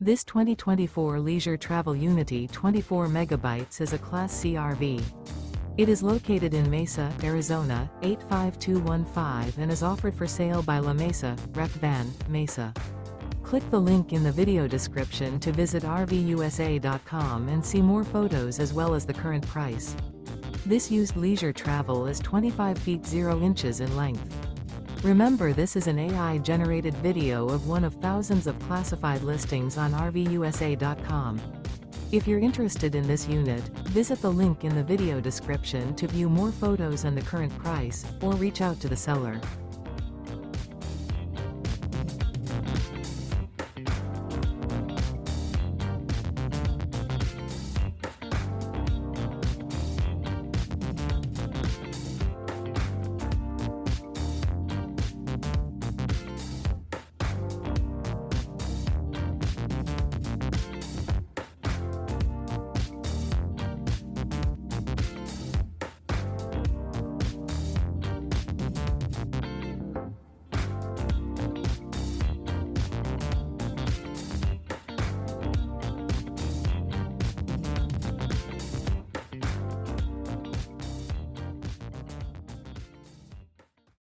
This 2024 Leisure Travel Unity 24 megabytes is a Class C RV. It is located in Mesa, Arizona, 85215 and is offered for sale by La Mesa, RecVan, Mesa. Click the link in the video description to visit RVUSA.com and see more photos as well as the current price. This used leisure travel is 25 feet 0 inches in length. Remember, this is an AI-generated video of one of thousands of classified listings on RVUSA.com. If you're interested in this unit, visit the link in the video description to view more photos and the current price, or reach out to the seller.